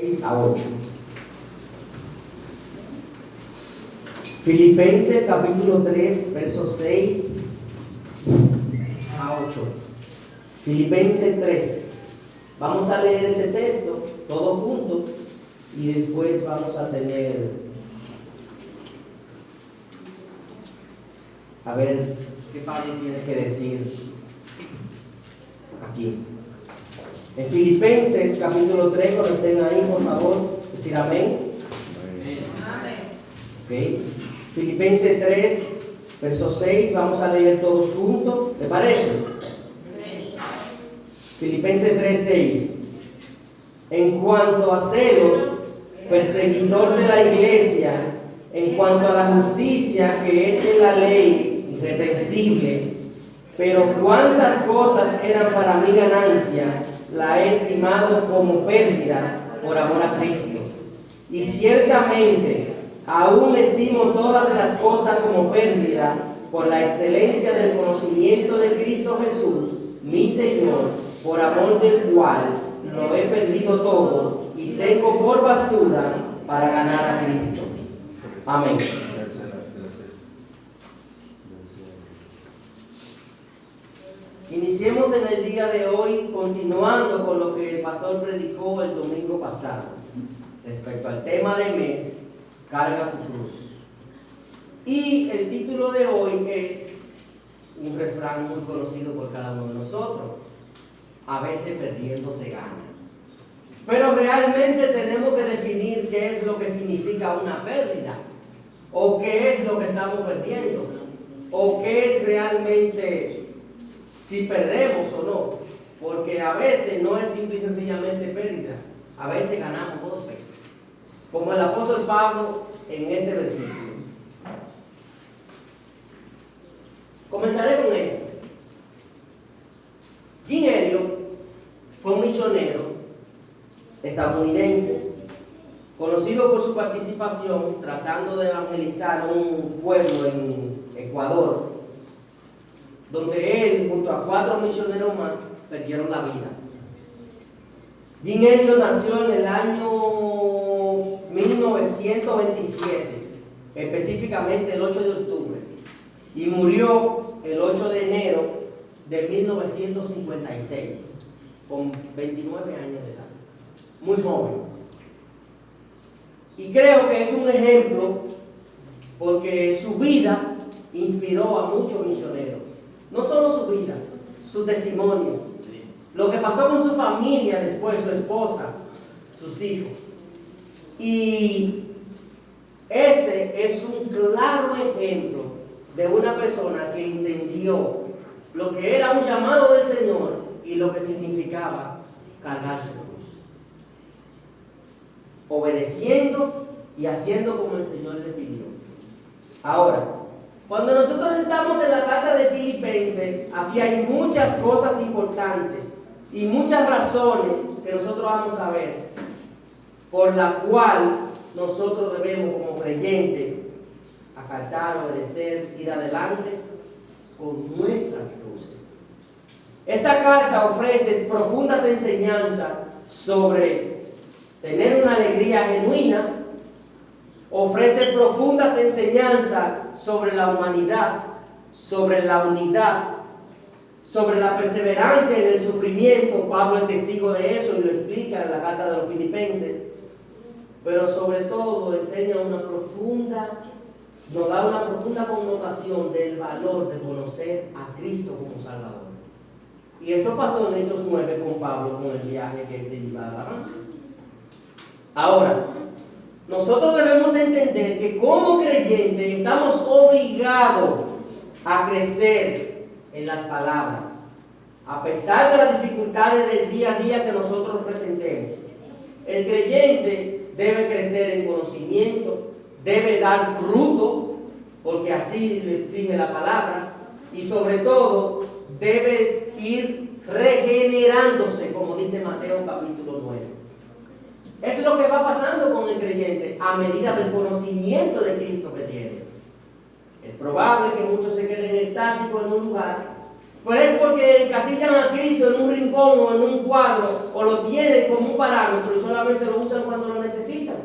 6 a 8. Filipenses capítulo 3, versos 6 a 8. Filipenses 3. Vamos a leer ese texto todos juntos y después vamos a tener, a ver qué Pablo tiene que decir aquí. En Filipenses capítulo 3, cuando estén ahí, por favor, decir amén. Ok. Filipenses 3, verso 6, vamos a leer todos juntos. ¿Le parece? Filipenses 3, 6. En cuanto a celos, perseguidor de la iglesia, en cuanto a la justicia que es en la ley, irreprensible, pero cuántas cosas eran para mi ganancia, la he estimado como pérdida por amor a Cristo. Y ciertamente, aún estimo todas las cosas como pérdida por la excelencia del conocimiento de Cristo Jesús, mi Señor, por amor del cual lo he perdido todo y tengo por basura para ganar a Cristo. Amén. Iniciemos en el día de hoy continuando con lo que el pastor predicó el domingo pasado respecto al tema del mes, carga tu cruz. Y el título de hoy es un refrán muy conocido por cada uno de nosotros: a veces perdiendo se gana. Pero realmente tenemos que definir qué es lo que significa una pérdida, o qué es lo que estamos perdiendo, o qué es realmente si perdemos o no, porque a veces no es simple y sencillamente pérdida, a veces ganamos 2 pesos, como el apóstol Pablo en este versículo. Comenzaré con esto. Jim Elliot fue un misionero estadounidense, conocido por su participación tratando de evangelizar un pueblo en Ecuador, donde él, junto a 4 misioneros más, perdieron la vida. Jim Elliot nació en el año 1927, específicamente el 8 de octubre, y murió el 8 de enero de 1956, con 29 años de edad, muy joven. Y creo que es un ejemplo porque su vida inspiró a muchos misioneros. No solo su vida, su testimonio, lo que pasó con su familia después, su esposa, sus hijos. Y este es un claro ejemplo de una persona que entendió lo que era un llamado del Señor y lo que significaba cargar su cruz, obedeciendo y haciendo como el Señor le pidió. Ahora, cuando nosotros estamos en la carta de Filipenses, aquí hay muchas cosas importantes y muchas razones que nosotros vamos a ver, por la cual nosotros debemos como creyentes acatar, obedecer, ir adelante con nuestras cruces. Esta carta ofrece profundas enseñanzas sobre tener una alegría genuina, ofrece profundas enseñanzas sobre la humanidad, sobre la unidad, sobre la perseverancia en el sufrimiento. Pablo es testigo de eso y lo explica en la carta de los Filipenses. Pero sobre todo enseña nos da una profunda connotación del valor de conocer a Cristo como Salvador. Y eso pasó en Hechos 9 con Pablo, con el viaje que él iba a Damasco. Ahora, nosotros debemos entender que como creyentes estamos obligados a crecer en las palabras, a pesar de las dificultades del día a día que nosotros presentemos. El creyente debe crecer en conocimiento, debe dar fruto, porque así le exige la palabra, y sobre todo debe ir regenerándose, como dice Mateo capítulo 9. Eso es lo que va pasando con el creyente a medida del conocimiento de Cristo que tiene. Es probable que muchos se queden estáticos en un lugar, pero es porque encasillan a Cristo en un rincón o en un cuadro o lo tienen como un parámetro y solamente lo usan cuando lo necesitan.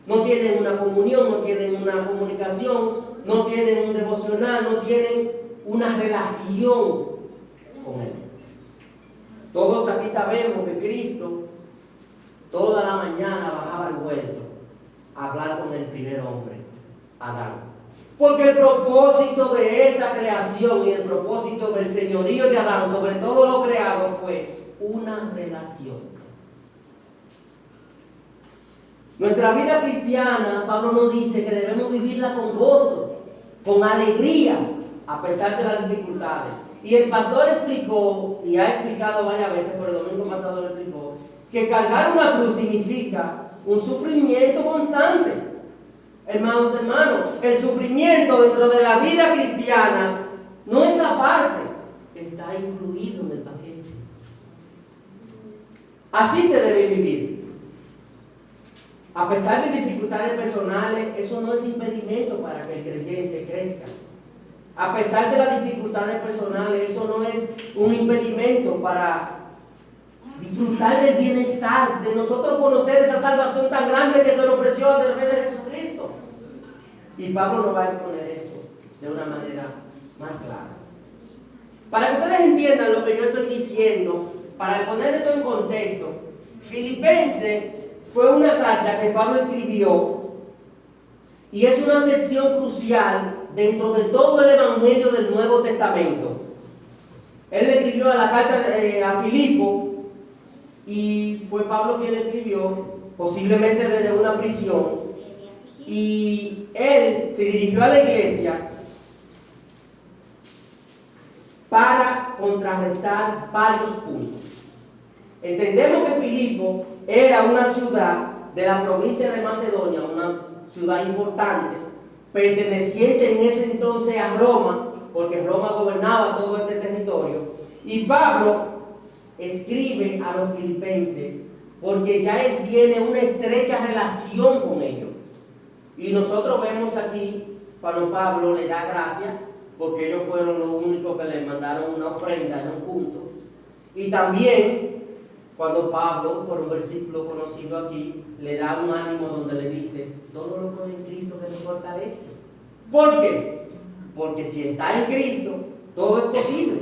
No tienen una comunión, no tienen una comunicación, no tienen un devocional, no tienen una relación con Él. Todos aquí sabemos que Cristo toda la mañana bajaba al huerto a hablar con el primer hombre, Adán. Porque el propósito de esta creación y el propósito del señorío de Adán sobre todo lo creado fue una relación. Nuestra vida cristiana, Pablo nos dice que debemos vivirla con gozo, con alegría, a pesar de las dificultades. Y el pastor explicó, y ha explicado varias veces, pero el domingo pasado lo explicó, que cargar una cruz significa un sufrimiento constante. Hermanos, el sufrimiento dentro de la vida cristiana no es aparte, está incluido en el paquete. Así se debe vivir. A pesar de dificultades personales, eso no es impedimento para que el creyente crezca. A pesar de las dificultades personales, eso no es un impedimento para disfrutar del bienestar, de nosotros conocer esa salvación tan grande que se nos ofreció a través de Jesucristo. Y Pablo nos va a exponer eso de una manera más clara. Para que ustedes entiendan lo que yo estoy diciendo, para poner esto en contexto, Filipenses fue una carta que Pablo escribió y es una sección crucial dentro de todo el Evangelio del Nuevo Testamento. Él le escribió a la carta a Filipo y fue Pablo quien le escribió, posiblemente desde una prisión, y él se dirigió a la iglesia para contrarrestar varios puntos. Entendemos que Filipo era una ciudad de la provincia de Macedonia, una ciudad importante, perteneciente en ese entonces a Roma, porque Roma gobernaba todo este territorio. Y Pablo escribe a los filipenses porque ya él tiene una estrecha relación con ellos. Y nosotros vemos aquí cuando Pablo le da gracias, porque ellos fueron los únicos que le mandaron una ofrenda en un punto. Y también cuando Pablo, por un versículo conocido aquí, le da un ánimo donde le dice: todo lo puede en Cristo que me fortalece. ¿Por qué? Porque si está en Cristo, todo es posible.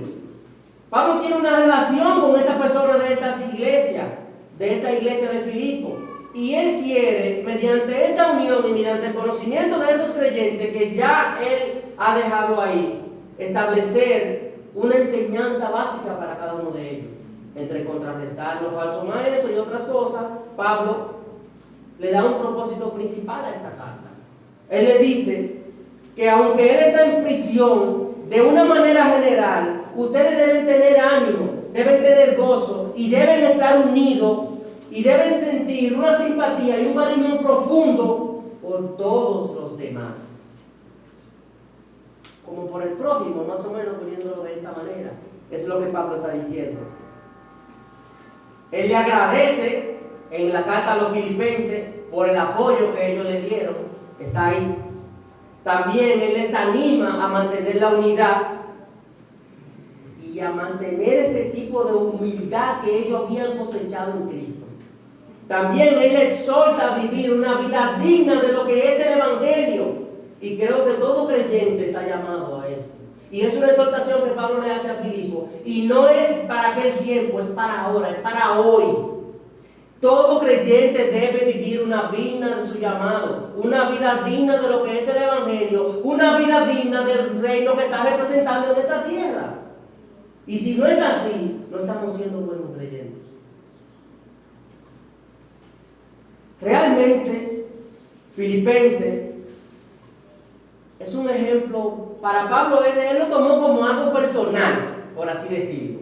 Pablo tiene una relación con esa persona de esta iglesia de Filipo. Y él quiere, mediante esa unión y mediante el conocimiento de esos creyentes que ya él ha dejado ahí, establecer una enseñanza básica para cada uno de ellos. Entre contrarrestar los falsos maestros y otras cosas, Pablo le da un propósito principal a esta carta. Él le dice que aunque él está en prisión, de una manera general, ustedes deben tener ánimo, deben tener gozo y deben estar unidos y deben sentir una simpatía y un cariño profundo por todos los demás. Como por el prójimo, más o menos poniéndolo de esa manera. Es lo que Pablo está diciendo. Él le agradece en la carta a los filipenses por el apoyo que ellos le dieron. Está ahí. También él les anima a mantener la unidad y a mantener ese tipo de humildad que ellos habían cosechado en Cristo. También él exhorta a vivir una vida digna de lo que es el Evangelio. Y creo que todo creyente está llamado a esto. Y es una exhortación que Pablo le hace a Filipo. Y no es para aquel tiempo, es para ahora, es para hoy. Todo creyente debe vivir una vida de su llamado, una vida digna de lo que es el Evangelio, una vida digna del reino que está representando en esta tierra. Y si no es así, no estamos siendo buenos creyentes. Realmente, Filipenses es un ejemplo, para Pablo él lo tomó como algo personal, por así decirlo.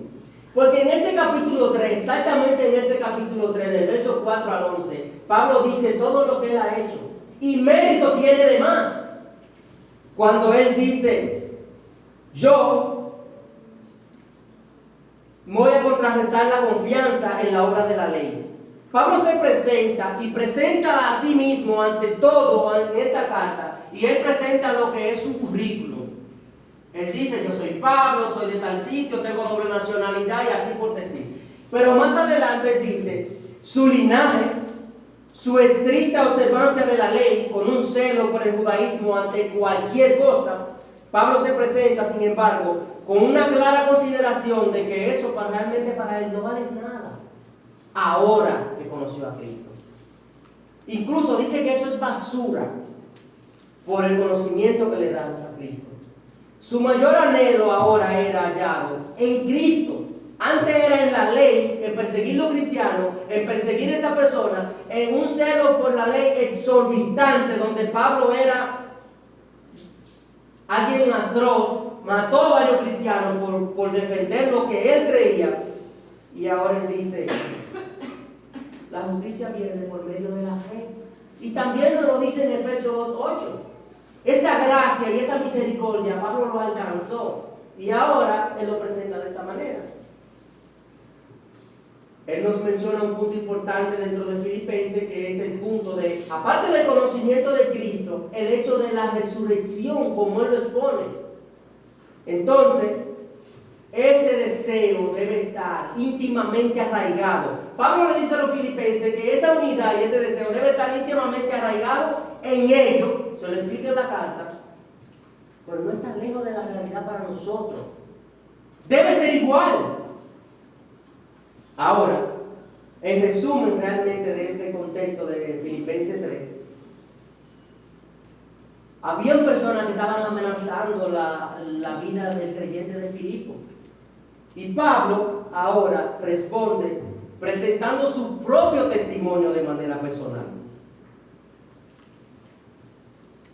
Porque en este capítulo 3, exactamente en este capítulo 3, del verso 4 al 11, Pablo dice todo lo que él ha hecho. Y mérito tiene de más. Cuando él dice: yo voy a contrarrestar la confianza en la obra de la ley. Pablo se presenta y presenta a sí mismo ante todo en esta carta, y él presenta lo que es su currículum. Él dice: yo soy Pablo, soy de tal sitio, tengo doble nacionalidad y así por decir. Pero más adelante dice, su linaje, su estricta observancia de la ley, con un celo por el judaísmo ante cualquier cosa. Pablo se presenta, sin embargo, con una clara consideración de que eso realmente para él no vale nada, ahora que conoció a Cristo. Incluso dice que eso es basura por el conocimiento que le da a Cristo. Su mayor anhelo ahora era hallado en Cristo. Antes era en la ley, en perseguir los cristianos, en perseguir a esa persona, en un celo por la ley exorbitante, donde Pablo era alguien atroz, mató a varios cristianos por defender lo que él creía. Y ahora él dice, la justicia viene por medio de la fe. Y también nos lo dice en Efesios 2:8. Esa gracia y esa misericordia Pablo lo alcanzó. Y ahora él lo presenta de esta manera. Él nos menciona un punto importante dentro de Filipenses, que es el punto de, aparte del conocimiento de Cristo, el hecho de la resurrección, como él lo expone. Entonces, ese deseo debe estar íntimamente arraigado. Pablo le dice a los filipenses que esa unidad y ese deseo debe estar íntimamente arraigado en ellos. Se lo explica en la carta, pero no está lejos de la realidad para nosotros. Debe ser igual. Ahora, en resumen realmente de este contexto de Filipenses 3, habían personas que estaban amenazando la vida del creyente de Filipo. Y Pablo ahora responde presentando su propio testimonio de manera personal.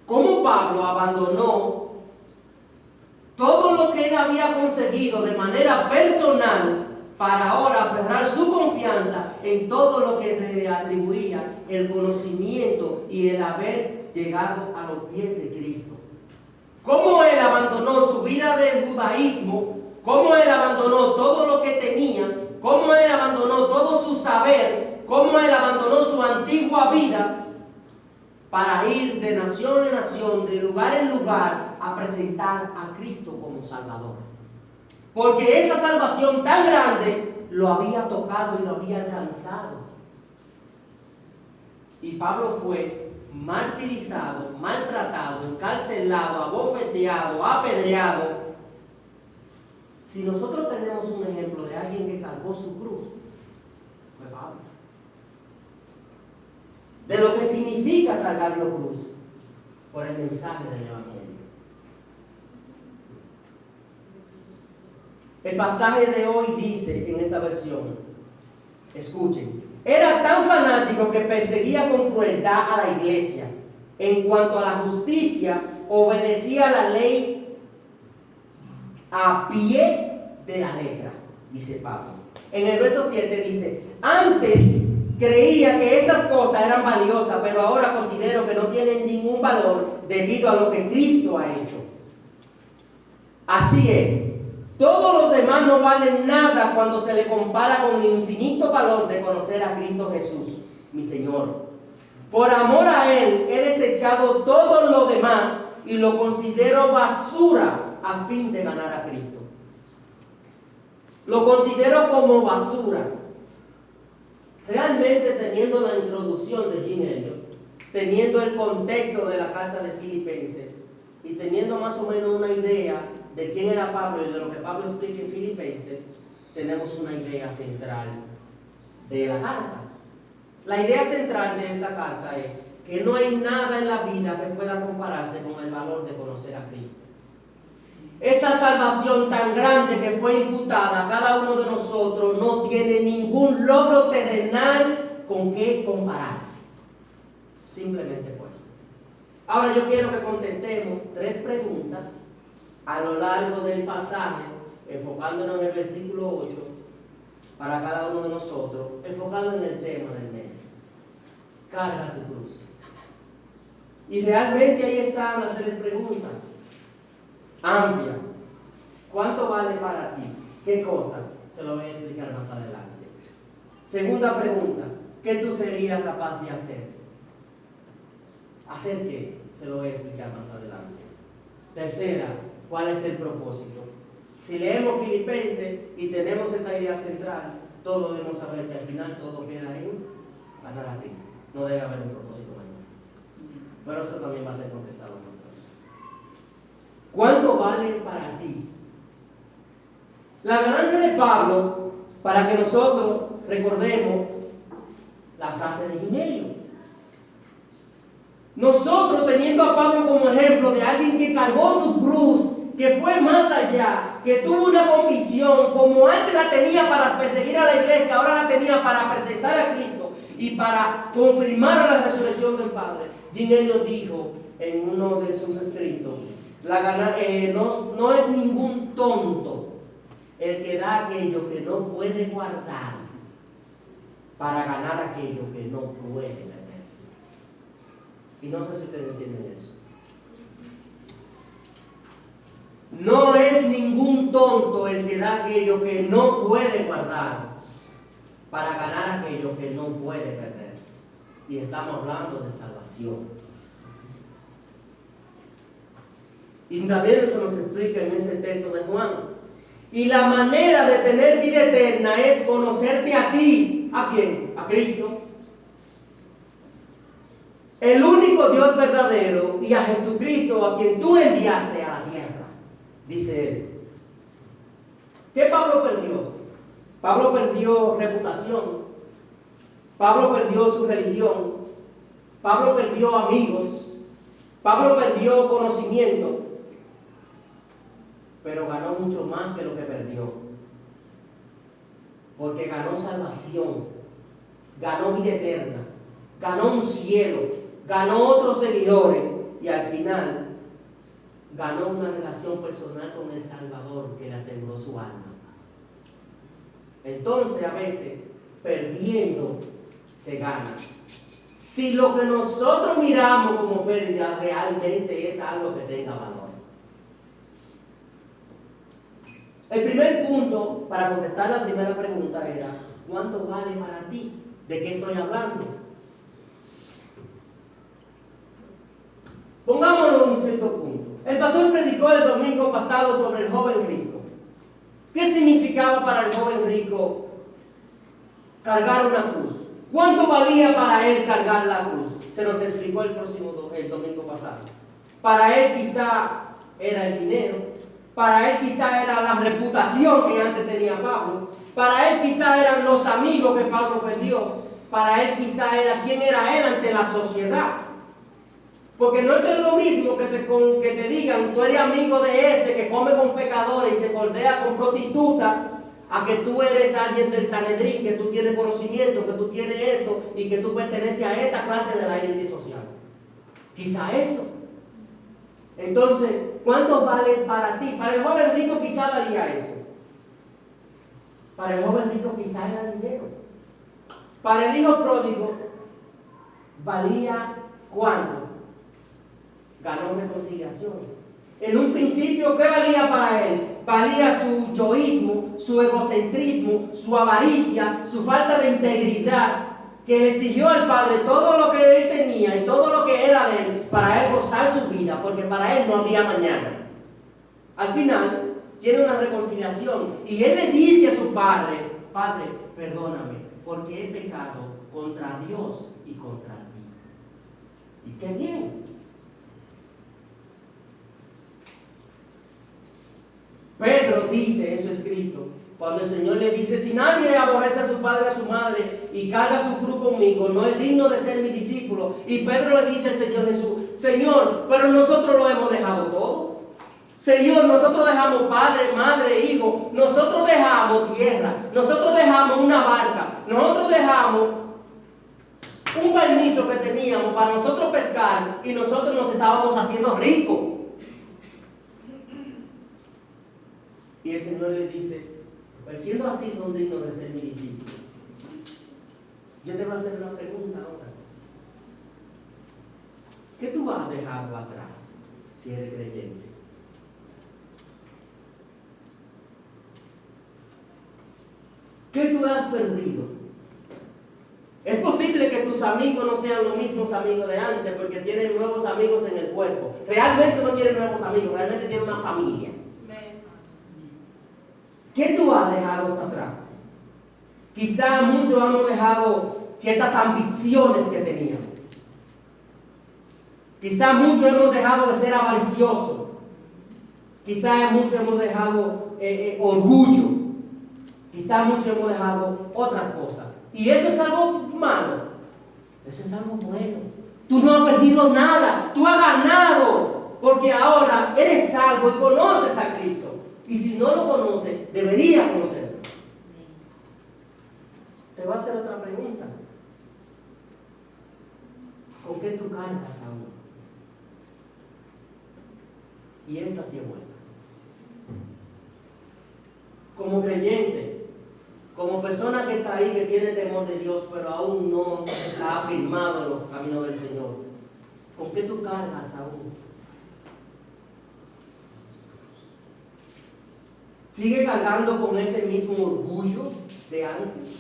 Cómo Pablo abandonó todo lo que él había conseguido de manera personal para ahora aferrar su confianza en todo lo que le atribuía el conocimiento y el haber llegado a los pies de Cristo. Cómo él abandonó su vida del judaísmo, cómo él abandonó todo lo que tenía, cómo él abandonó todo su saber, cómo él abandonó su antigua vida para ir de nación en nación, de lugar en lugar, a presentar a Cristo como Salvador. Porque esa salvación tan grande lo había tocado y lo había alcanzado. Y Pablo fue martirizado, maltratado, encarcelado, abofeteado, apedreado. Si nosotros tenemos un ejemplo de alguien que cargó su cruz, fue Pablo. De lo que significa cargar la cruz por el mensaje del Evangelio. El pasaje de hoy dice en esa versión, escuchen, era tan fanático que perseguía con crueldad a la iglesia. En cuanto a la justicia, obedecía la ley a pie de la letra, dice Pablo. En el verso 7 dice, antes creía que esas cosas eran valiosas, pero ahora considero que no tienen ningún valor debido a lo que Cristo ha hecho. Así es. Todos los demás no valen nada cuando se le compara con el infinito valor de conocer a Cristo Jesús, mi Señor. Por amor a Él he desechado todo lo demás y lo considero basura a fin de ganar a Cristo. Lo considero como basura. Realmente, teniendo la introducción de Jim Elliot, teniendo el contexto de la carta de Filipenses y teniendo más o menos una idea de quién era Pablo y de lo que Pablo explica en Filipenses, tenemos una idea central de la carta. La idea central de esta carta es que no hay nada en la vida que pueda compararse con el valor de conocer a Cristo. Esa salvación tan grande que fue imputada a cada uno de nosotros no tiene ningún logro terrenal con que compararse. Simplemente puesto. Ahora yo quiero que contestemos 3 preguntas a lo largo del pasaje, enfocándonos en el versículo 8, para cada uno de nosotros, enfocado en el tema del mes. Carga tu cruz. Y realmente ahí están las 3 preguntas. Amplia. ¿Cuánto vale para ti? ¿Qué cosa? Se lo voy a explicar más adelante. Segunda pregunta. ¿Qué tú serías capaz de hacer? ¿Hacer qué? Se lo voy a explicar más adelante. Tercera, ¿cuál es el propósito? Si leemos Filipenses y tenemos esta idea central, todos debemos saber que al final todo queda en ganar a Cristo. No debe haber un propósito mayor. Pero eso también va a ser contestado más adelante. ¿Cuánto vale para ti? La ganancia de Pablo, para que nosotros recordemos la frase de Ginelio. Nosotros, teniendo a Pablo como ejemplo de alguien que cargó su cruz, que fue más allá, que tuvo una convicción, como antes la tenía para perseguir a la iglesia, ahora la tenía para presentar a Cristo y para confirmar la resurrección del Padre. Ginelio dijo en uno de sus escritos, no es ningún tonto el que da aquello que no puede guardar para ganar aquello que no puede perder. Y no sé si ustedes entienden eso. No es ningún tonto el que da aquello que no puede guardar para ganar aquello que no puede perder. Y estamos hablando de salvación. Y también eso nos explica en ese texto de Juan. Y la manera de tener vida eterna es conocerte a ti. ¿A quién? A Cristo. El único Dios verdadero, y a Jesucristo a quien tú enviaste a la tierra, dice él. ¿Qué Pablo perdió? Pablo perdió reputación. Pablo perdió su religión. Pablo perdió amigos. Pablo perdió conocimiento. Pero ganó mucho más que lo que perdió. Porque ganó salvación. Ganó vida eterna. Ganó un cielo. Ganó otros seguidores y al final ganó una relación personal con el Salvador que le aseguró su alma. Entonces a veces perdiendo se gana. Si lo que nosotros miramos como pérdida realmente es algo que tenga valor. El primer punto para contestar la primera pregunta era: ¿cuánto vale para ti? ¿De qué estoy hablando? Pongámoslo en un cierto punto. El pastor predicó el domingo pasado sobre el joven rico. ¿Qué significaba para el joven rico cargar una cruz? ¿Cuánto valía para él cargar la cruz? Se nos explicó el domingo pasado. Para él quizá era el dinero. Para él quizá era la reputación que antes tenía Pablo. Para él quizá eran los amigos que Pablo perdió. Para él quizá era quién era él ante la sociedad. Porque no es lo mismo que te digan, tú eres amigo de ese que come con pecadores y se cordea con prostitutas, a que tú eres alguien del Sanedrín, que tú tienes conocimiento, que tú tienes esto y que tú perteneces a esta clase de la élite social. Quizá eso. Entonces, ¿cuánto vale para ti? Para el joven rico quizá valía eso. Para el joven rico quizá era dinero. Para el hijo pródigo valía ¿cuánto? Ganó reconciliación. En un principio, ¿qué valía para él? Valía su yoísmo, su egocentrismo, su avaricia, su falta de integridad, que le exigió al Padre todo lo que él tenía y todo lo que era de él para él gozar su vida, porque para él no había mañana. Al final, tiene una reconciliación y él le dice a su padre: Padre, perdóname, porque he pecado contra Dios y contra ti. Y qué bien. Pedro dice en su escrito, cuando el Señor le dice: si nadie aborrece a su padre, a su madre y carga su cruz conmigo, no es digno de ser mi discípulo. Y Pedro le dice al Señor Jesús: Señor, pero nosotros lo hemos dejado todo. Señor, nosotros dejamos padre, madre, hijo, nosotros dejamos tierra, nosotros dejamos una barca, nosotros dejamos un permiso que teníamos para nosotros pescar y nosotros nos estábamos haciendo ricos. Y el Señor le dice: pues siendo así son dignos de ser mi discípulo. Yo te voy a hacer una pregunta ahora. ¿Qué tú has dejado atrás si eres creyente? ¿Qué tú has perdido? Es posible que tus amigos no sean los mismos amigos de antes porque tienen nuevos amigos en el cuerpo. Realmente no tienen nuevos amigos, realmente tienen una familia. ¿Qué tú has dejado atrás? Quizá muchos hemos dejado ciertas ambiciones que teníamos. Quizá muchos hemos dejado de ser avariciosos. Quizá muchos hemos dejado orgullo. Quizá muchos hemos dejado otras cosas. Y eso es algo malo. Eso es algo bueno. Tú no has perdido nada. Tú has ganado. Porque ahora eres salvo y conoces a Cristo. Y si no lo conoces, deberías conocerlo. Te voy a hacer otra pregunta. ¿Con qué tú cargas aún? Y esta sí es buena. Como creyente, como persona que está ahí, que tiene temor de Dios, pero aún no está afirmado en los caminos del Señor, ¿con qué tú cargas aún? ¿Sigue cargando con ese mismo orgullo de antes?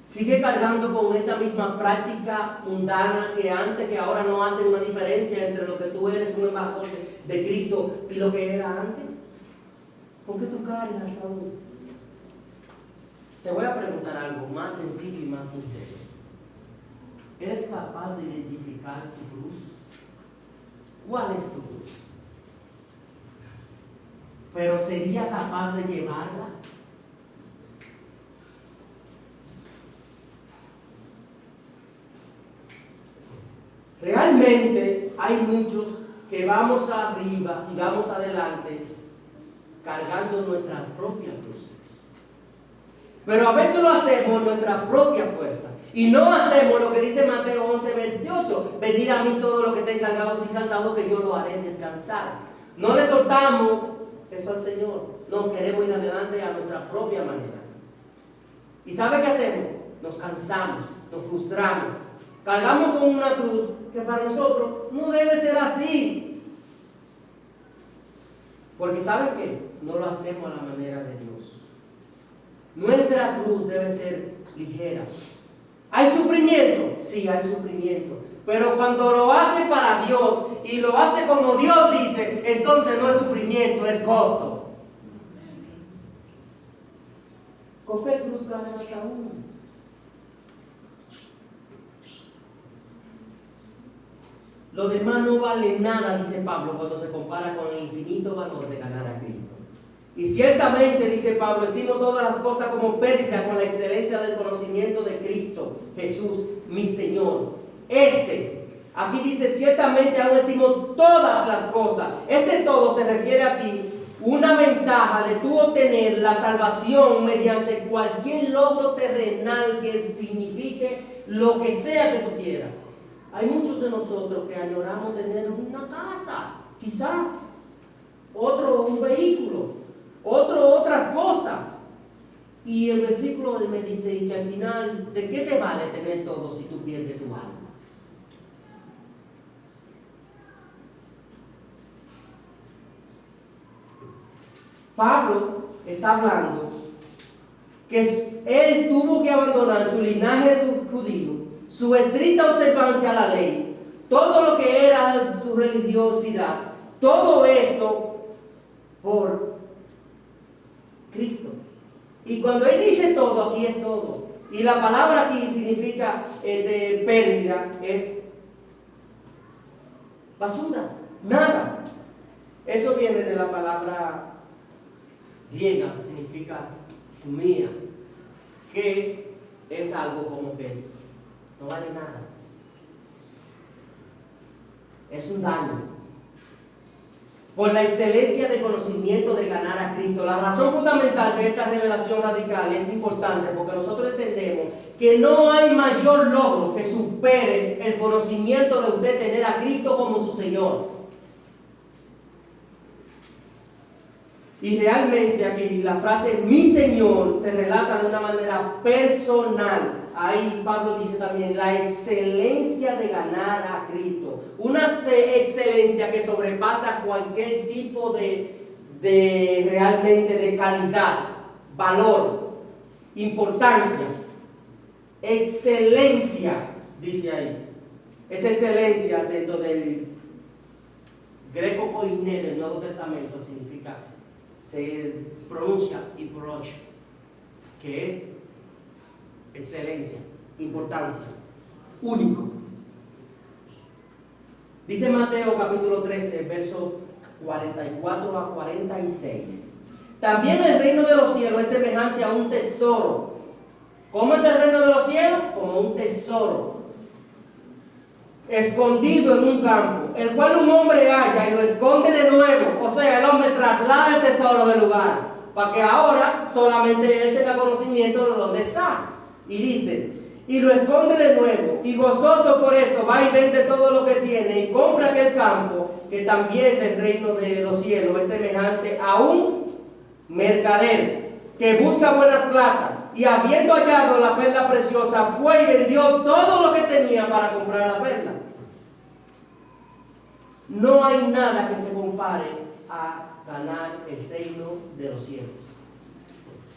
¿Sigue cargando con esa misma práctica mundana que antes, que ahora no hace una diferencia entre lo que tú eres, un embajador de Cristo, y lo que era antes? ¿Con qué tú cargas aún? Te voy a preguntar algo más sencillo y más sincero. ¿Eres capaz de identificar tu cruz? ¿Cuál es tu cruz? ¿Pero sería capaz de llevarla? Realmente hay muchos que vamos arriba y vamos adelante cargando nuestra propia cruz. Pero a veces lo hacemos en nuestra propia fuerza. Y no hacemos lo que dice Mateo 11:28. Venid a mí todos los que estén cargados y cansados, que yo lo haré descansar. No le soltamos eso al Señor. No, queremos ir adelante a nuestra propia manera. ¿Y sabe qué hacemos? Nos cansamos, nos frustramos. Cargamos con una cruz que para nosotros no debe ser así. Porque ¿saben qué? No lo hacemos a la manera de Dios. Nuestra cruz debe ser ligera. ¿Hay sufrimiento? Sí, hay sufrimiento. Pero cuando lo hace para Dios y lo hace como Dios dice, entonces no es sufrimiento, es gozo. ¿Con qué cruz cargas aún? Lo demás no vale nada, dice Pablo, cuando se compara con el infinito valor de ganar a Cristo. Y ciertamente, dice Pablo, estimo todas las cosas como pérdida con la excelencia del conocimiento de Cristo Jesús, mi Señor. Aquí dice, ciertamente aún estimo todas las cosas. Todo se refiere aquí una ventaja de tú obtener la salvación mediante cualquier logro terrenal que signifique lo que sea que tú quieras. Hay muchos de nosotros que añoramos tener una casa, quizás, un vehículo, otras cosas. Y el versículo me dice, y que al final, ¿de qué te vale tener todo si tú pierdes tu alma? Pablo está hablando que él tuvo que abandonar su linaje judío, su estricta observancia a la ley, todo lo que era su religiosidad, todo esto por Cristo. Y cuando él dice todo, aquí es todo. Y la palabra aquí significa de pérdida, es basura, nada. Eso viene de la palabra griega que significa sumía, que es algo como que no vale nada. Es un daño. Por la excelencia de conocimiento de ganar a Cristo. La razón fundamental de esta revelación radical es importante porque nosotros entendemos que no hay mayor logro que supere el conocimiento de usted tener a Cristo como su Señor. Y realmente aquí la frase mi Señor se relata de una manera personal. Ahí Pablo dice también la excelencia de ganar a Cristo. Una excelencia que sobrepasa cualquier tipo de realmente de calidad, valor, importancia. Excelencia, dice ahí. Esa excelencia dentro del greco koiné del Nuevo Testamento significa, se pronuncia hiprosh. que es excelencia, importancia, único. Dice Mateo capítulo 13, versos 44 a 46. También el reino de los cielos es semejante a un tesoro. ¿Cómo es el reino de los cielos? Como un tesoro escondido en un campo, el cual un hombre halla y lo esconde de nuevo. O sea, el hombre traslada el tesoro del lugar, para que ahora solamente él tenga conocimiento de dónde está. Y dice, y lo esconde de nuevo, y gozoso por esto va y vende todo lo que tiene y compra aquel campo, que también del reino de los cielos es semejante a un mercader que busca buenas plata, y habiendo hallado la perla preciosa, fue y vendió todo lo que tenía para comprar la perla. No hay nada que se compare a ganar el reino de los cielos.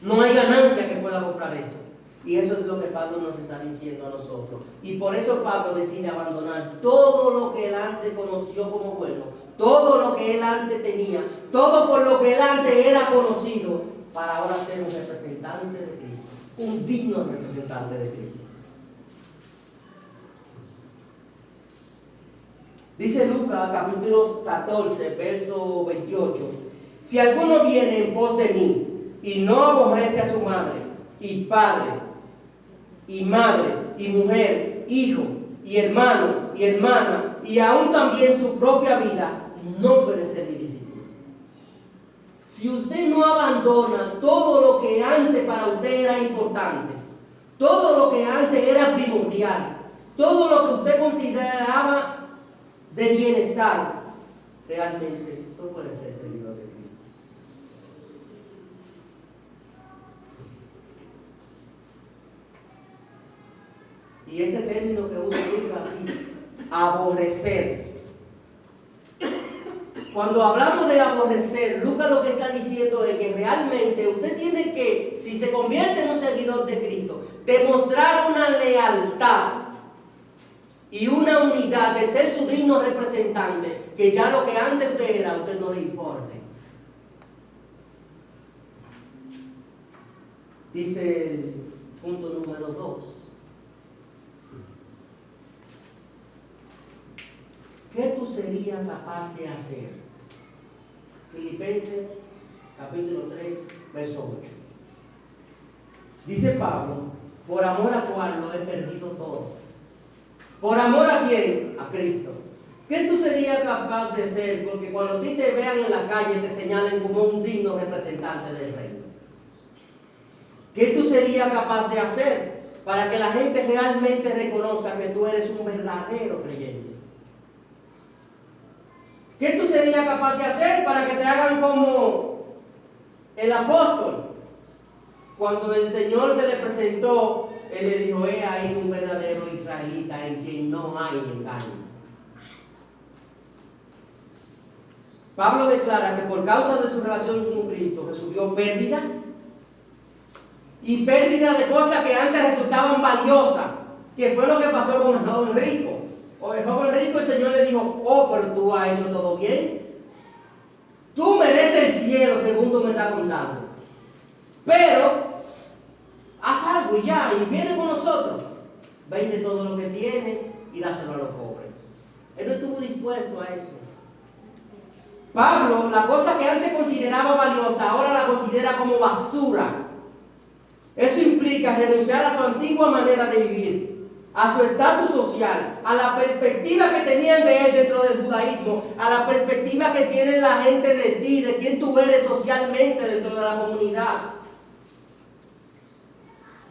No hay ganancia que pueda comprar eso. Y eso es lo que Pablo nos está diciendo a nosotros. Y por eso Pablo decide abandonar todo lo que él antes conoció como bueno, todo lo que él antes tenía, todo por lo que él antes era conocido, para ahora ser un representante de Cristo, un digno representante de Cristo. Dice Lucas capítulo 14, verso 28. Si alguno viene en pos de mí y no aborrece a su madre y padre y madre y mujer, hijo y hermano y hermana, y aún también su propia vida, no puede ser mi discípulo. Si usted no abandona todo lo que antes para usted era importante, todo lo que antes era primordial, todo lo que usted consideraba de bienestar, realmente no puede ser seguidor de Cristo. Y ese término que usa Lucas aquí, aborrecer. Cuando hablamos de aborrecer, Lucas lo que está diciendo es que realmente usted tiene que, si se convierte en un seguidor de Cristo, demostrar una lealtad y una unidad de ser su digno representante, que ya lo que antes usted era, a usted no le importe. Dice el punto número 2. ¿Qué tú serías capaz de hacer? Filipenses capítulo 3, verso 8. Dice Pablo, por amor a cual lo he perdido todo. ¿Por amor a quién? A Cristo. ¿Qué tú serías capaz de hacer? Porque cuando a ti te vean en la calle te señalen como un digno representante del reino. ¿Qué tú serías capaz de hacer para que la gente realmente reconozca que tú eres un verdadero creyente? ¿Qué tú serías capaz de hacer para que te hagan como el apóstol? Cuando el Señor se le presentó, Él le dijo, he ahí un verdadero israelita en quien no hay engaño. Pablo declara que por causa de su relación con Cristo recibió pérdida, y pérdida de cosas que antes resultaban valiosas, que fue lo que pasó con el joven rico. O el joven rico, el Señor le dijo, oh, pero tú has hecho todo bien. Tú mereces el cielo, según tú me estás contando. Pero haz algo y ya, y viene con nosotros. Vende todo lo que tiene y dáselo a los pobres. Él no estuvo dispuesto a eso. Pablo, la cosa que antes consideraba valiosa, ahora la considera como basura. Eso implica renunciar a su antigua manera de vivir, a su estatus social, a la perspectiva que tenían de él dentro del judaísmo, a la perspectiva que tiene la gente de ti, de quién tú eres socialmente dentro de la comunidad,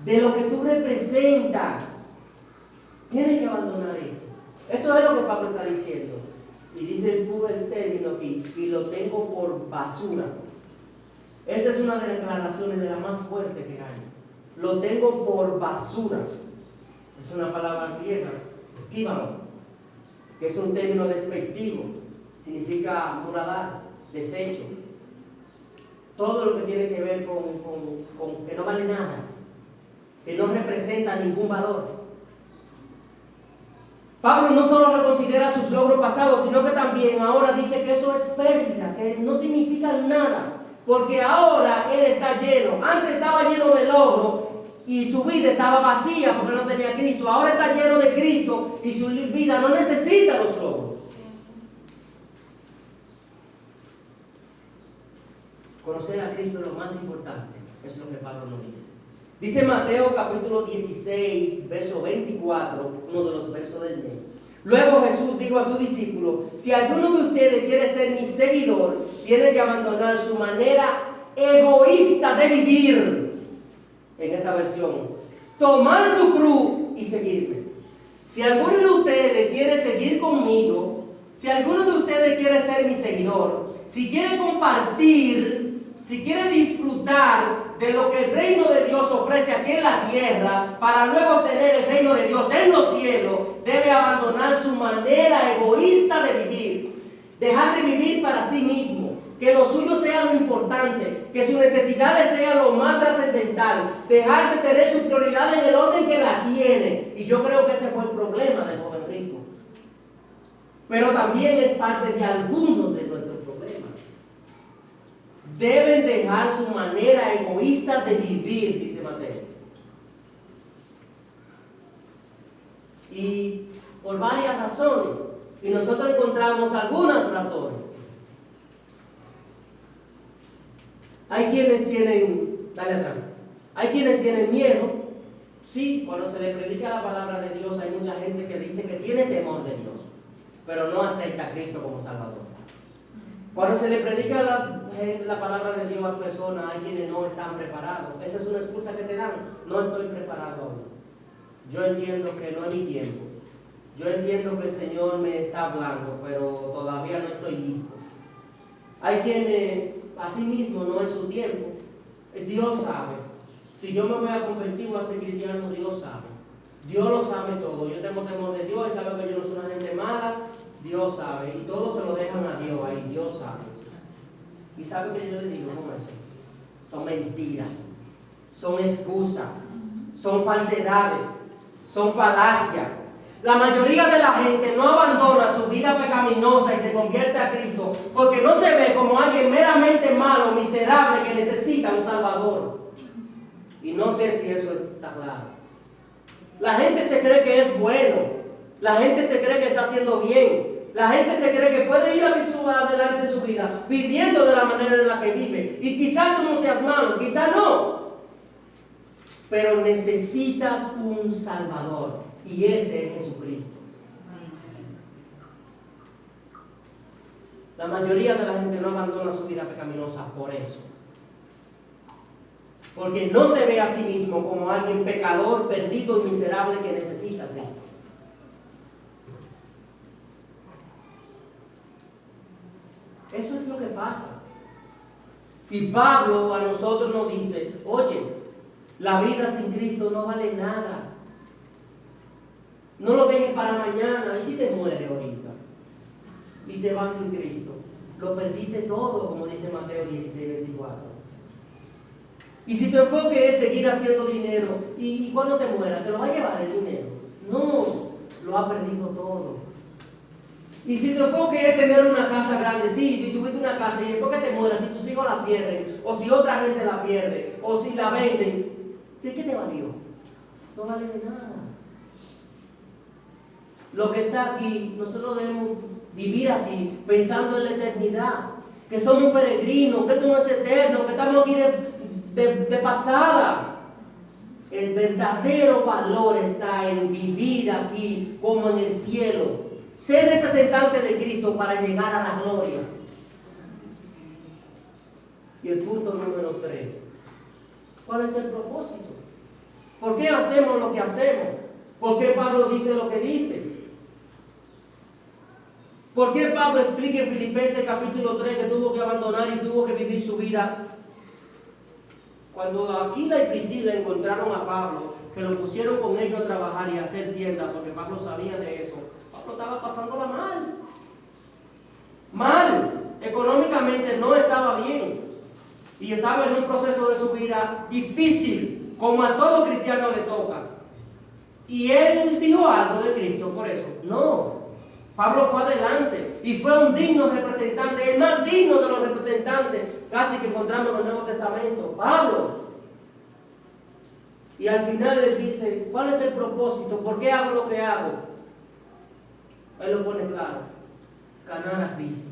de lo que tú representas. Tienes que abandonar eso. Eso es lo que Pablo está diciendo. Y dice el término aquí, y lo tengo por basura. Esa es una de las declaraciones de las más fuertes que hay. Lo tengo por basura. Es una palabra griega, esquívamo, que es un término despectivo. Significa muradar, desecho. Todo lo que tiene que ver con que no vale nada, que no representa ningún valor. Pablo no solo reconsidera sus logros pasados, sino que también ahora dice que eso es pérdida, que no significa nada. Porque ahora él está lleno. Antes estaba lleno de logro y su vida estaba vacía porque no tenía a Cristo. Ahora está lleno de Cristo y su vida no necesita los logros. Conocer a Cristo es lo más importante, es lo que Pablo nos dice. Dice Mateo capítulo 16, verso 24, uno de los versos del medio. Luego Jesús dijo a sus discípulos: si alguno de ustedes quiere ser mi seguidor, tiene que abandonar su manera egoísta de vivir. En esa versión, tomar su cruz y seguirme. Si alguno de ustedes quiere seguir conmigo, si alguno de ustedes quiere ser mi seguidor, si quiere compartir, si quiere disfrutar de lo que el reino de Dios ofrece aquí en la tierra, para luego tener el reino de Dios en los cielos, debe abandonar su manera egoísta de vivir. Dejar de vivir para sí mismo, que lo suyo sea lo importante, que sus necesidades sean lo más trascendental, dejar de tener su prioridad en el orden que la tiene. Y yo creo que ese fue el problema del joven rico. Pero también es parte de algunos de nuestros problemas. Deben dejar su manera egoísta de vivir, dice Mateo. Y por varias razones. Y nosotros encontramos algunas razones. Hay quienes tienen, dale atrás, hay quienes tienen miedo. Sí, cuando se le predica la palabra de Dios, hay mucha gente que dice que tiene temor de Dios, pero no acepta a Cristo como Salvador. Cuando se le predica la palabra de Dios a las personas, hay quienes no están preparados. Esa es una excusa que te dan: no estoy preparado aún. Yo entiendo que no es mi tiempo. Yo entiendo que el Señor me está hablando, pero todavía no estoy listo. Hay quienes, así mismo, no es su tiempo. Dios sabe. Si yo me voy a convertir, voy a ser cristiano, Dios sabe. Dios lo sabe todo. Yo tengo temor de Dios, Él sabe que yo no soy una gente mala. Dios sabe. Y todo se lo dejan a Dios ahí. Dios sabe. ¿Y sabe que yo le digo con eso? Son mentiras. Son excusas. Son falsedades. Son falacias. La mayoría de la gente no abandona su vida pecaminosa y se convierte a Cristo porque no se ve como alguien meramente malo, miserable, que necesita un Salvador. Y no sé si eso está claro. La gente se cree que es bueno. La gente se cree que está haciendo bien. La gente se cree que puede ir adelante en su vida viviendo de la manera en la que vive. Y quizás tú no seas malo, quizás no. Pero necesitas un Salvador. Y ese es Jesucristo. La mayoría de la gente no abandona su vida pecaminosa por eso. Porque no se ve a sí mismo como alguien pecador, perdido y miserable que necesita a Cristo. Eso es lo que pasa. Y Pablo a nosotros nos dice: oye, la vida sin Cristo no vale nada. No lo dejes para mañana. ¿Y si te mueres ahorita y te vas sin Cristo? Lo perdiste todo, como dice Mateo 16, 24. Y si tu enfoque es seguir haciendo dinero, y cuando te mueras, ¿te lo va a llevar el dinero? No, lo ha perdido todo. Y si tu enfoque es tener una casa grande, sí, y tuviste una casa, y después que te mueras, si tus hijos la pierden, o si otra gente la pierde, o si la venden, ¿de qué te valió? No vale de nada. Lo que está aquí, nosotros debemos vivir aquí pensando en la eternidad, que somos peregrinos, que esto no es eterno, que estamos aquí de pasada. El verdadero valor está en vivir aquí como en el cielo, ser representante de Cristo para llegar a la gloria. Y el punto número 3, ¿cuál es el propósito? ¿Por qué hacemos lo que hacemos? ¿Por qué Pablo dice lo que dice? ¿Por qué Pablo explica en Filipenses capítulo 3 que tuvo que abandonar y tuvo que vivir su vida? Cuando Aquila y Priscila encontraron a Pablo, que lo pusieron con ellos a trabajar y a hacer tiendas, porque Pablo sabía de eso, Pablo estaba pasándola mal. Mal. Económicamente no estaba bien. Y estaba en un proceso de su vida difícil, como a todo cristiano le toca. Y él dijo algo de Cristo por eso. No. Pablo fue adelante y fue un digno representante, el más digno de los representantes, casi que encontramos en el Nuevo Testamento, Pablo. Y al final les dice, ¿cuál es el propósito? ¿Por qué hago lo que hago? Él lo pone claro, ganar a Cristo,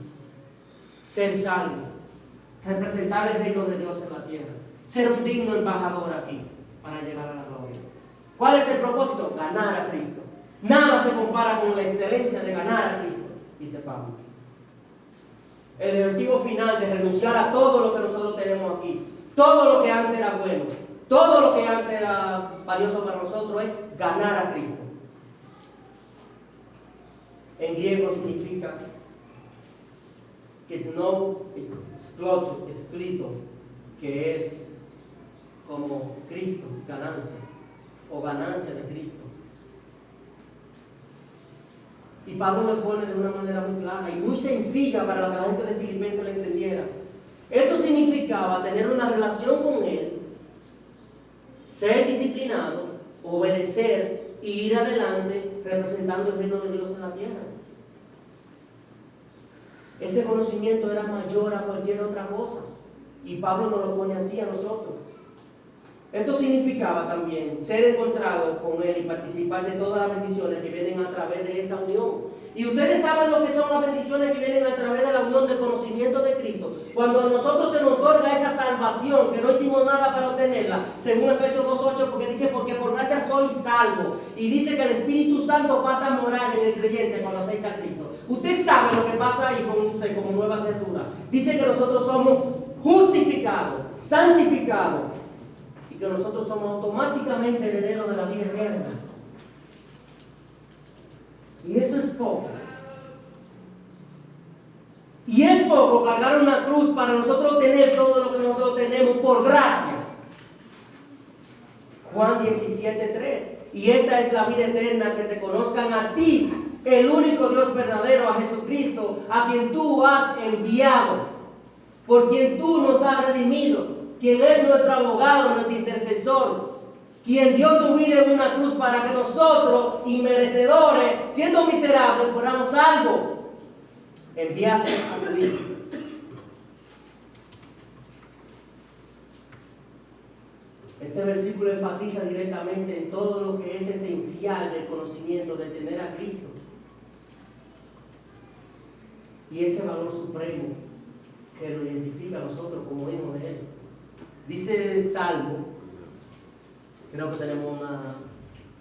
ser salvo, representar el reino de Dios en la tierra, ser un digno embajador aquí para llegar a la gloria. ¿Cuál es el propósito? Ganar a Cristo. Nada se compara con la excelencia de ganar a Cristo, dice Pablo. El objetivo final de renunciar a todo lo que nosotros tenemos aquí, todo lo que antes era bueno, todo lo que antes era valioso para nosotros es ganar a Cristo. En griego significa que no escrito, que es como Cristo, ganancia, o ganancia de Cristo. Y Pablo lo pone de una manera muy clara y muy sencilla para que la gente de Filipenses lo entendiera. Esto significaba tener una relación con Él, ser disciplinado, obedecer e ir adelante representando el reino de Dios en la tierra. Ese conocimiento era mayor a cualquier otra cosa. Y Pablo nos lo pone así a nosotros. Esto significaba también ser encontrado con Él y participar de todas las bendiciones que vienen a través de esa unión. Y ustedes saben lo que son las bendiciones que vienen a través de la unión del conocimiento de Cristo. Cuando a nosotros se nos otorga esa salvación, que no hicimos nada para obtenerla, según Efesios 2:8, porque dice, porque por gracia soy salvo. Y dice que el Espíritu Santo pasa a morar en el creyente cuando acepta a Cristo. Usted sabe lo que pasa ahí con usted como nueva criatura. Dice que nosotros somos justificados, santificados, y que nosotros somos automáticamente herederos de la vida eterna. Y eso es poco. Y es poco cargar una cruz para nosotros tener todo lo que nosotros tenemos por gracia. Juan 17:3. Y esta es la vida eterna, que te conozcan a ti, el único Dios verdadero, a Jesucristo, a quien tú has enviado, por quien tú nos has redimido, quien es nuestro abogado, nuestro intercesor, quien dio su vida en una cruz para que nosotros, inmerecedores, siendo miserables, fuéramos salvos. Enviaste a tu Hijo. Este versículo enfatiza directamente en todo lo que es esencial del conocimiento, de tener a Cristo. Y ese valor supremo que nos identifica a nosotros como hijos de Él. Dice el Salmo, creo que tenemos una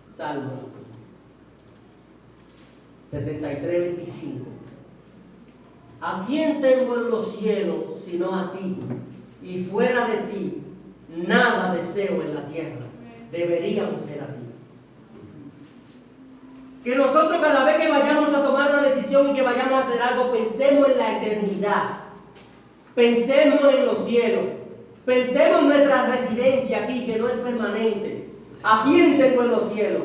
Salmo 73:25. ¿A quién tengo en los cielos sino a ti? Y fuera de ti nada deseo en la tierra. Deberíamos ser así. Que nosotros cada vez que vayamos a tomar una decisión y que vayamos a hacer algo, pensemos en la eternidad. Pensemos en los cielos. Pensemos en nuestra residencia aquí, que no es permanente. ¿A quién tengo en los cielos?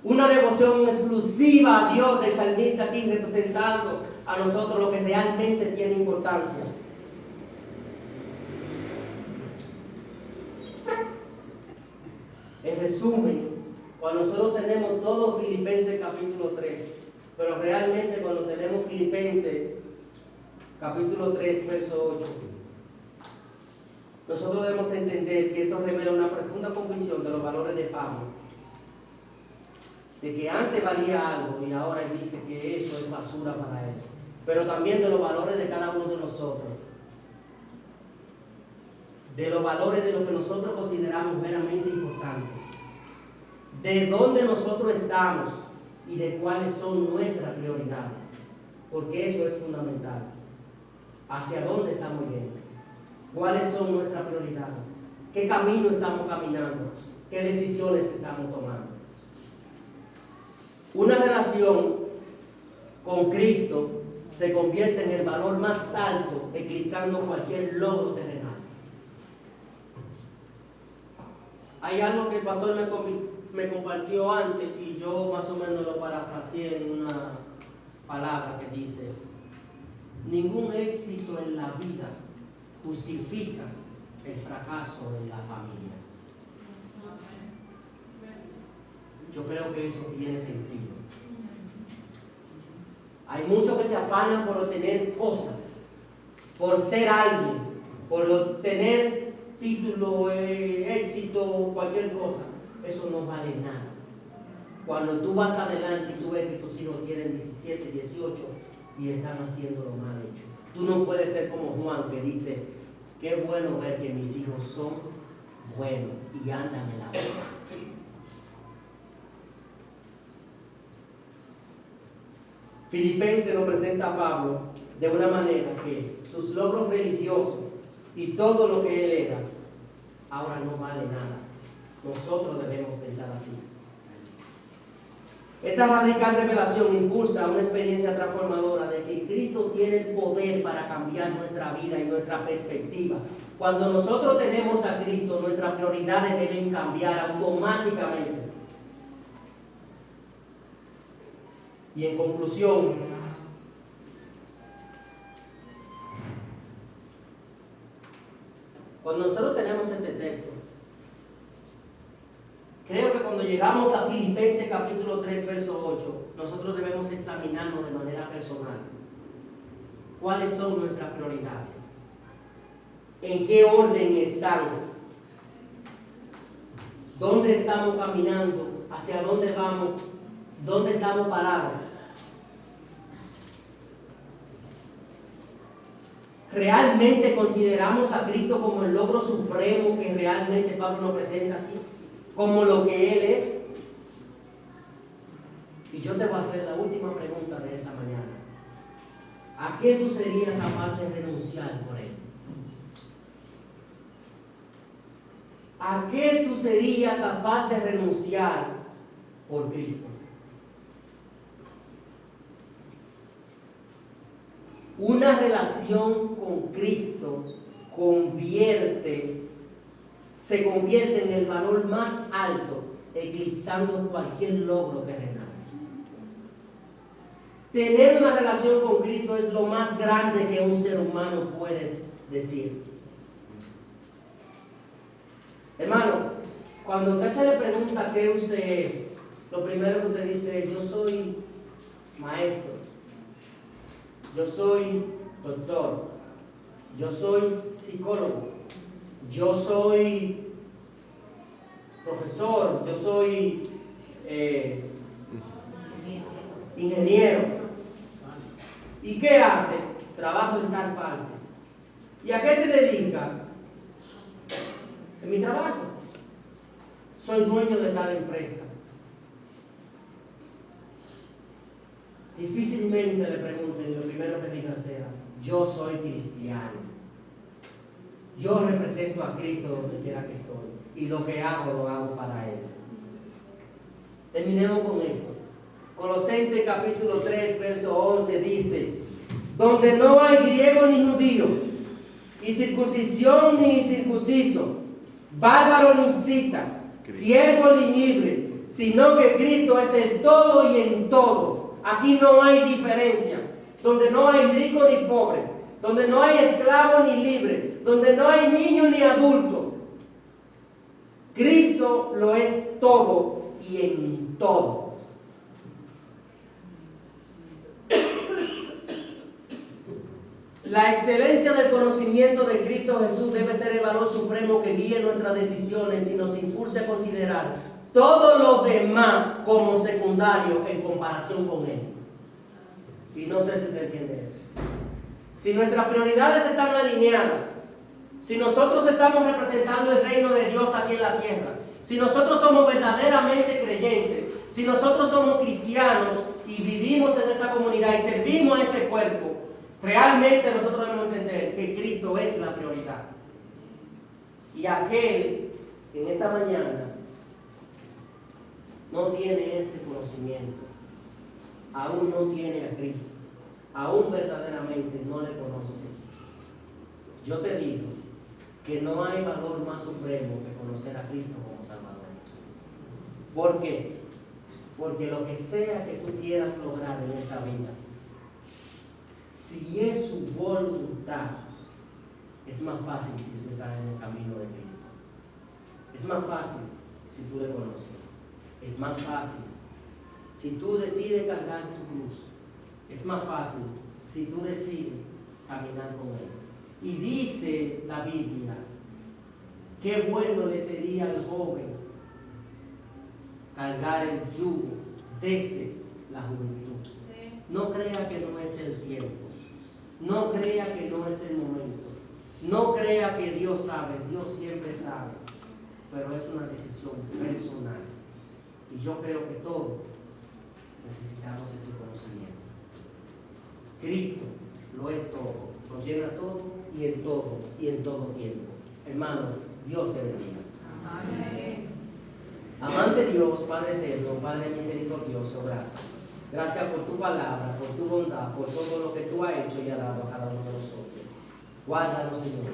Una devoción exclusiva a Dios del salmista aquí, representando a nosotros lo que realmente tiene importancia. En resumen, cuando nosotros tenemos todo Filipenses capítulo 3, pero realmente cuando tenemos Filipenses capítulo 3, verso 8, nosotros debemos entender que esto revela una profunda convicción de los valores de Pablo, de que antes valía algo y ahora él dice que eso es basura para él, pero también de los valores de cada uno de nosotros, de los valores de lo que nosotros consideramos meramente importantes, de dónde nosotros estamos y de cuáles son nuestras prioridades, porque eso es fundamental. ¿Hacia dónde estamos yendo? ¿Cuáles son nuestras prioridades? ¿Qué camino estamos caminando? ¿Qué decisiones estamos tomando? Una relación con Cristo se convierte en el valor más alto, eclipsando cualquier logro terrenal. Hay algo que el pastor me compartió antes y yo más o menos lo parafraseé en una palabra que dice: ningún éxito en la vida justifica el fracaso en la familia. Yo creo que eso tiene sentido. Hay muchos que se afanan por obtener cosas, por ser alguien, por obtener título, éxito, cualquier cosa. Eso no vale nada. Cuando tú vas adelante y tú ves que tus hijos tienen 17, 18 y están haciendo lo mal hecho. Tú no puedes ser como Juan, que dice, qué bueno ver que mis hijos son buenos y andan en la verdad. Filipenses nos presenta a Pablo de una manera que sus logros religiosos y todo lo que él era, ahora no vale nada. Nosotros debemos pensar así. Esta radical revelación impulsa una experiencia transformadora de que Cristo tiene el poder para cambiar nuestra vida y nuestra perspectiva. Cuando nosotros tenemos a Cristo, nuestras prioridades deben cambiar automáticamente. Y en conclusión, cuando nosotros tenemos este texto, creo que cuando llegamos a Filipenses capítulo 3, verso 8, nosotros debemos examinarnos de manera personal. ¿Cuáles son nuestras prioridades? ¿En qué orden están? ¿Dónde estamos caminando? ¿Hacia dónde vamos? ¿Dónde estamos parados? ¿Realmente consideramos a Cristo como el logro supremo que realmente Pablo nos presenta aquí? Como lo que Él es. Y yo te voy a hacer la última pregunta de esta mañana. ¿A qué tú serías capaz de renunciar por Él? ¿A qué tú serías capaz de renunciar por Cristo? Una relación con Cristo se convierte en el valor más alto, eclipsando cualquier logro terrenal. Tener una relación con Cristo es lo más grande que un ser humano puede decir. Hermano, cuando usted se le pregunta qué usted es, lo primero que usted dice es, yo soy maestro, yo soy doctor, yo soy psicólogo, yo soy profesor, yo soy ingeniero. ¿Y qué hace? Trabajo en tal parte. ¿Y a qué te dedicas? En mi trabajo. Soy dueño de tal empresa. Difícilmente le pregunten y lo primero que digan sea, yo soy cristiano. Yo represento a Cristo donde quiera que estoy. Y lo que hago, lo hago para Él. Terminemos con esto. Colosenses capítulo 3, verso 11 dice, donde no hay griego ni judío, y circuncisión ni incircunciso, bárbaro ni cita, siervo ni libre, sino que Cristo es el todo y en todo. Aquí no hay diferencia, donde no hay rico ni pobre, donde no hay esclavo ni libre, donde no hay niño ni adulto. Cristo lo es todo y en todo. La excelencia del conocimiento de Cristo Jesús debe ser el valor supremo que guíe nuestras decisiones y nos impulse a considerar todo lo demás como secundario en comparación con Él. Y no sé si usted entiende eso. Si nuestras prioridades están alineadas, si nosotros estamos representando el reino de Dios aquí en la tierra, si nosotros somos verdaderamente creyentes, si nosotros somos cristianos y vivimos en esta comunidad y servimos a este cuerpo, realmente nosotros debemos entender que Cristo es la prioridad. Y aquel que en esta mañana no tiene ese conocimiento, aún no tiene a Cristo, aún verdaderamente no le conoce, yo te digo que no hay valor más supremo que conocer a Cristo como Salvador. ¿Por qué? Porque lo que sea que tú quieras lograr en esta vida, si es su voluntad, es más fácil si usted está en el camino de Cristo. Es más fácil si tú le conoces. Es más fácil si tú decides cargar tu cruz. es más fácil si tú decides caminar con Él. Y dice la Biblia, qué bueno le sería al joven cargar el yugo desde la juventud. No crea que no es el tiempo. No crea que no es el momento. No crea que Dios sabe. Dios siempre sabe. Pero es una decisión personal. Y yo creo que todos necesitamos ese conocimiento. Cristo lo es todo. Lo llena todo y en todo tiempo. Hermano, Dios te bendiga. Amén. Amante Dios, Padre eterno, Padre misericordioso, gracias. Gracias por tu palabra, por tu bondad, por todo lo que tú has hecho y has dado a cada uno de nosotros. Guárdanos, Señor,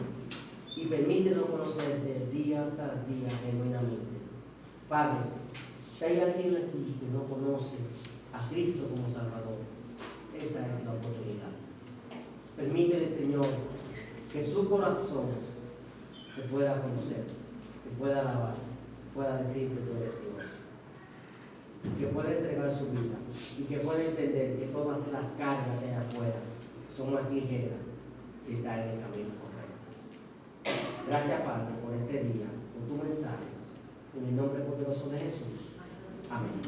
y permítenos conocerte día tras día genuinamente. Padre, si hay alguien aquí que no conoce a Cristo como Salvador, esta es la oportunidad. Permítele, Señor, que su corazón te pueda conocer, te pueda alabar, pueda decir que tú eres Dios, que pueda entregar su vida y que pueda entender que todas las cargas de afuera son más ligeras si está en el camino correcto. Gracias, Padre, por este día, por tu mensaje, en el nombre poderoso de Jesús. Amén.